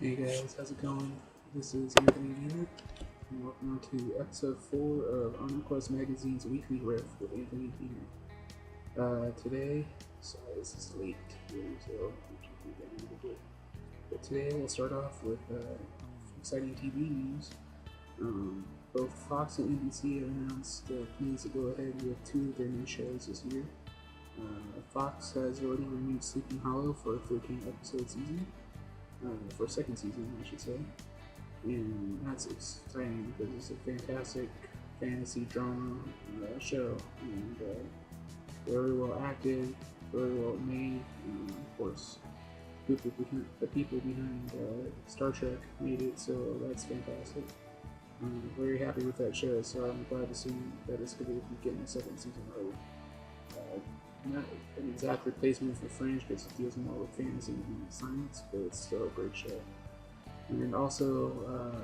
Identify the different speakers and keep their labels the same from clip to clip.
Speaker 1: Hey guys, how's it going? This is Anthony here, and welcome to episode 4 of On Quest Magazine's weekly riff with Anthony here. Today, sorry this is late here, so I'll keep you down a little bit. But today we'll start off with exciting TV news. Both Fox and NBC have announced plans to go ahead with 2 of their new shows this year. Fox has already renewed Sleeping Hollow for a 13-episode season. For a second season, I should say. And that's exciting because it's a fantastic fantasy drama show, and very well acted, very well made. Of course, the people behind Star Trek made it, so that's fantastic. I'm very happy with that show, so I'm glad to see that it's going to be getting a second season early. Not an exact replacement for Fringe because it deals more with fantasy and science, but it's still a great show. And also,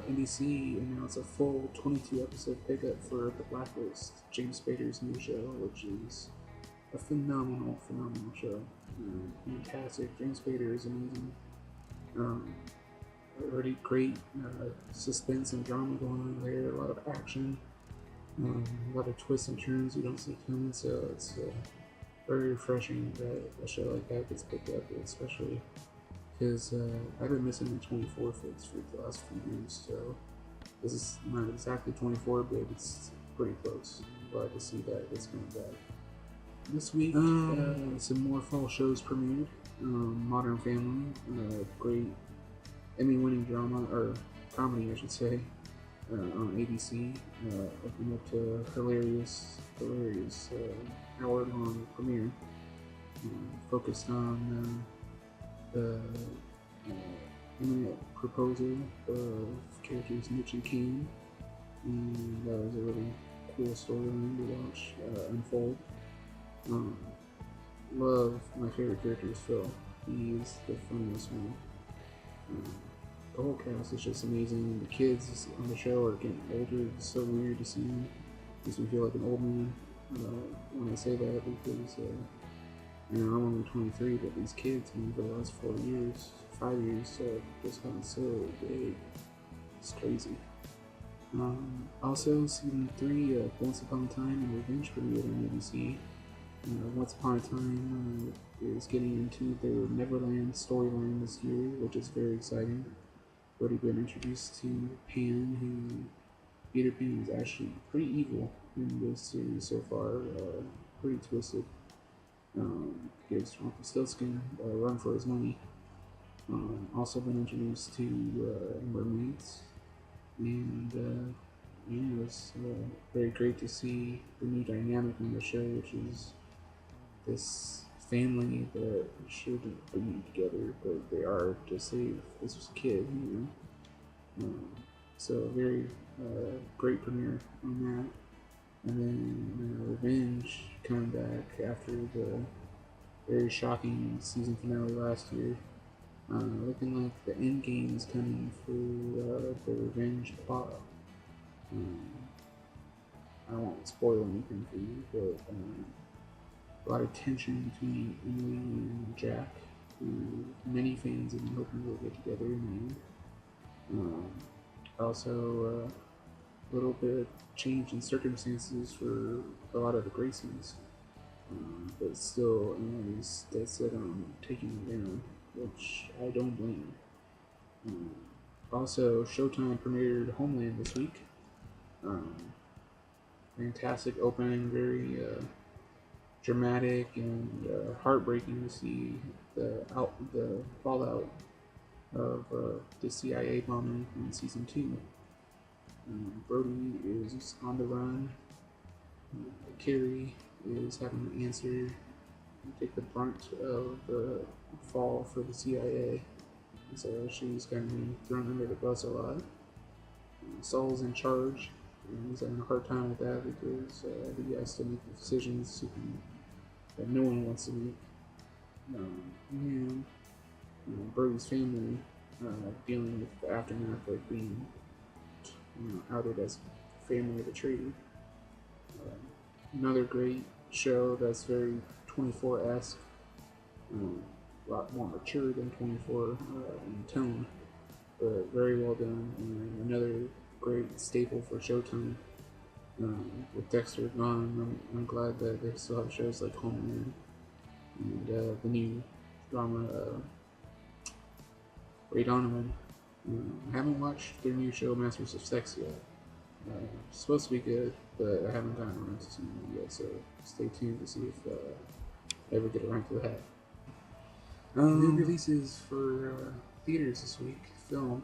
Speaker 1: NBC announced a full 22-episode pickup for The Blacklist, James Spader's new show, which is a phenomenal show. Fantastic. James Spader is amazing. Already great suspense and drama going on there, a lot of action, a lot of twists and turns you don't see coming, so it's very refreshing that a show like that gets picked up, especially because I've been missing the 24 fix for the last few years, so this is not exactly 24, but it's pretty close. I'm glad to see that it's coming back. This week, some more fall shows premiered. Modern Family, great Emmy-winning drama, or comedy I should say, on ABC, opened up to hilarious hour-long premiere, focused on the imminent proposal of characters Mitch and King, and that was a really cool storyline to watch unfold. Love my favorite character is Phil. He's the funniest one. The whole cast is just amazing. The kids on the show are getting older. It's so weird to see them. Makes me feel like an old man when I say that, because I'm only 23, but these kids, for the last 5 years, just gotten so big. It's crazy. Also, season 3 of Once Upon a Time and Revenge premiered on ABC. Once Upon a Time is getting into their Neverland storyline this year, which is very exciting. Already been introduced to Pan, who Peter Pan is actually pretty evil in this series so far, pretty twisted. Gives Rumpelstiltskin a run for his money. Also been introduced to mermaids, and it was very great to see the new dynamic on the show, which is this family that shouldn't be together, but they are to save this kid, So very great premiere on that. And then Revenge coming back after the very shocking season finale last year. Looking like the end game is coming for the Revenge plot. I won't spoil anything for you, but a lot of tension between Emily and Jack, who many fans have been hoping will get together in the end. Also, a little bit of change in circumstances for a lot of the Gracies, but still, Emily's dead set on taking them down, which I don't blame. Also, Showtime premiered Homeland this week. Fantastic opening, very dramatic and heartbreaking to see the fallout of the CIA bombing in season 2. Brody is on the run. Carrie is having to answer and take the brunt of the fall for the CIA, so she's going to be thrown under the bus a lot. Saul's in charge, and he's having a hard time with that because he has to make decisions that no one wants to make. And Brody's family dealing with the aftermath of being outed as family of a traitor. Another great show that's very 24-esque, a lot more mature than 24 in tone. but very well done. And another great staple for Showtime. With Dexter gone, I'm glad that they still have shows like Homeland and the new drama Ray Donovan. I haven't watched their new show Masters of Sex yet. It's supposed to be good, but I haven't gotten around to seeing it yet, so stay tuned to see if I ever get around to that. New releases for theaters this week. Film.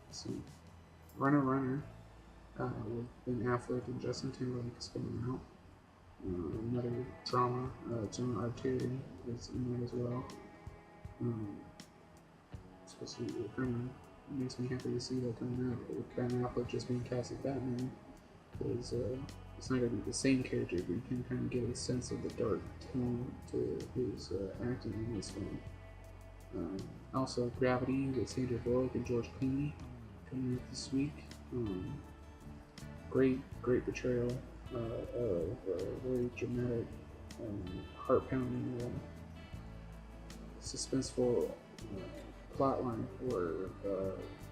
Speaker 1: Let's see. Runner Runner with Ben Affleck and Justin Timberlake is coming out. Another drama. Gemma Arterton is in there as well. Especially it kind of makes me happy to see that coming out. With Ben Affleck just being cast as Batman, because it's not going to be the same character, but you can kind of get a sense of the dark tone to his acting in this film. Also, Gravity with Sandra Bullock and George Clooney coming out this week. Great portrayal of a very dramatic, heart-pounding, suspenseful plotline where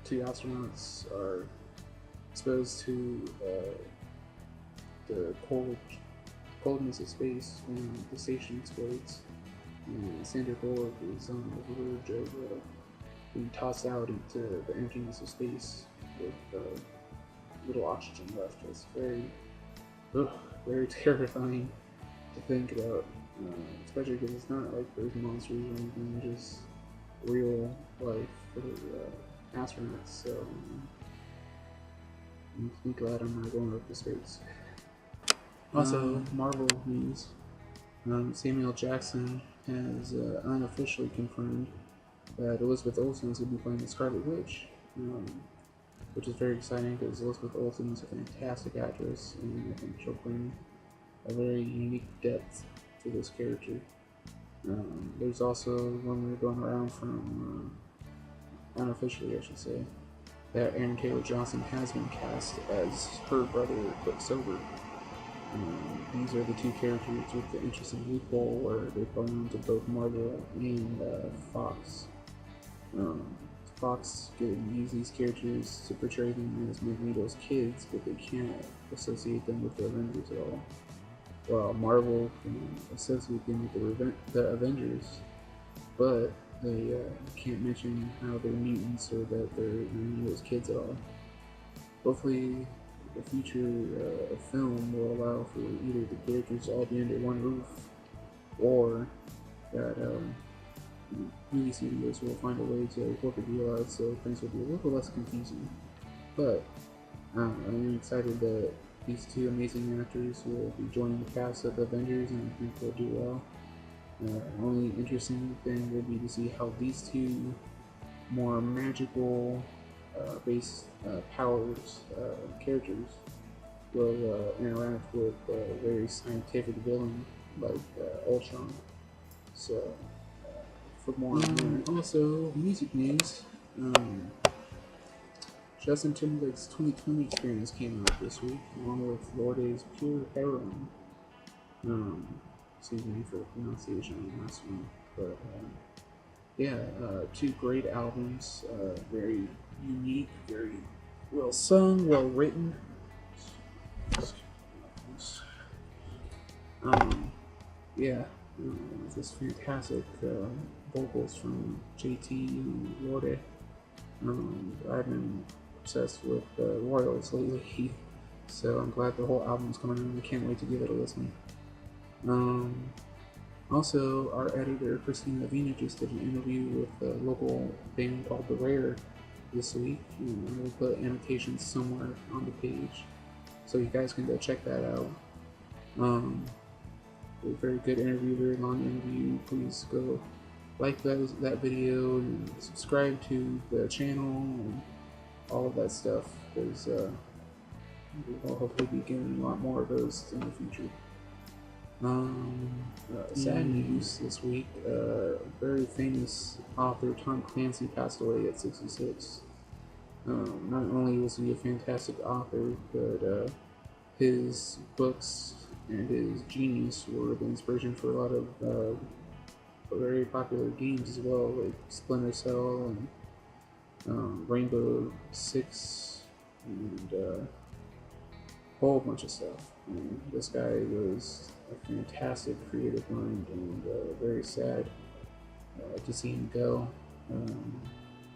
Speaker 1: two astronauts are exposed to the coldness of space when the station explodes, and Sandra Bullock is on the verge of being tossed out into the emptiness of space with little oxygen left. It's very terrifying to think about, especially because it's not like there's monsters or anything, just real life for the astronauts. So I'm glad I'm not going up to space. Also, Marvel news. Samuel Jackson has unofficially confirmed that Elizabeth Olsen is going to be playing the Scarlet Witch, which is very exciting because Elizabeth Olsen is a fantastic actress, and I think she'll bring a very unique depth to this character. There's also rumor going around from, unofficially I should say, that Aaron Taylor Johnson has been cast as her brother Quicksilver. These are the two characters with the interesting loophole where they belong to both Marvel and Fox. Fox can use these characters to portray them as Magneto's kids, but they can't associate them with the Avengers at all. While Marvel can associate them with the Avengers, but they can't mention how they're mutants or that they're Magneto's kids at all. Hopefully, the future film will allow for either the characters to all be under one roof, or that movie studios will find a way to work a deal out so things will be a little less confusing. But I'm excited that these two amazing actors will be joining the cast of the Avengers, and I think they'll do well. The only interesting thing will be to see how these two more magical based powers characters will interact with a very scientific villain like Ultron. So for more on that. Also, music news. Justin Timberlake's 2020 experience came out this week, along with Lorde's Pure Heroin. Excuse me for the pronunciation on the last one, but yeah, two great albums, very unique, very well sung, well written. Just fantastic vocals from JT and Lorde. I've been obsessed with Royals lately, so I'm glad the whole album's coming out. I can't wait to give it a listen. Also, our editor Christina Avina just did an interview with a local band called The Rare this week, and we'll put annotations somewhere on the page, so you guys can go check that out. A very good interview, very long interview. Please go like that video and subscribe to the channel and all of that stuff, because we'll hopefully be getting a lot more of those in the future. Sad news this week. Very famous author Tom Clancy passed away at 66. Not only was he a fantastic author, but his books and his genius were the inspiration for a lot of very popular games as well, like Splinter Cell and Rainbow Six, and a whole bunch of stuff. And this guy was a fantastic creative mind, and very sad to see him go. Um,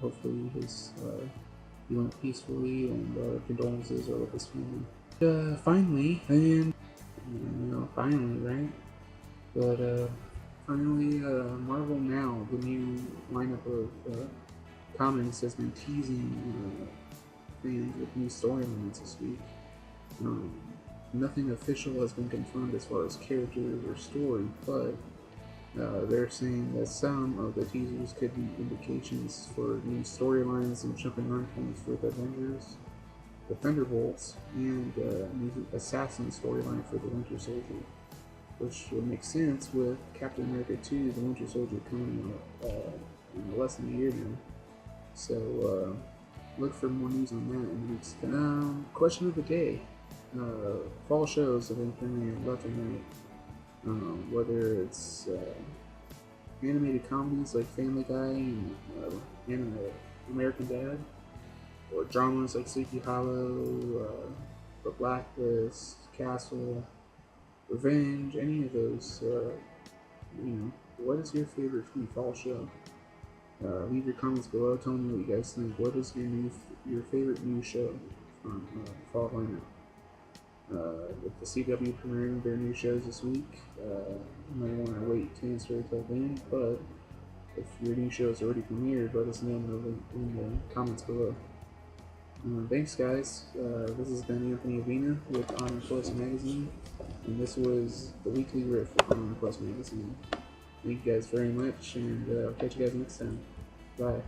Speaker 1: Hopefully, he went peacefully, and condolences are with his family. Finally, and finally, right? But finally, Marvel Now, the new lineup of comics, has been teasing fans with new storylines this week. Um, Nothing official has been confirmed as far as characters or story, but they're saying that some of the teasers could be indications for new storylines and jumping on points for the Avengers, the Thunderbolts, and a new Assassin storyline for the Winter Soldier, which would make sense with Captain America 2, the Winter Soldier, coming out in less than a year now. So look for more news on that in the weeks to come. Question of the day. Fall shows have been premiering left and right. Whether it's animated comedies like Family Guy and American Dad, or dramas like Sleepy Hollow, The Blacklist, Castle, Revenge, any of those. What is your favorite fall show? Leave your comments below. Tell me what you guys think. What is your favorite new show from fall lineup? With the CW premiering their new shows this week, you might want to wait to answer until then, but if your new show is already premiered, let us know in the comments below. Thanks, guys. This has been Anthony Avina with Honor Plus Magazine, and this was the weekly riff with Honor Plus Magazine. Thank you guys very much, and I'll catch you guys next time. Bye.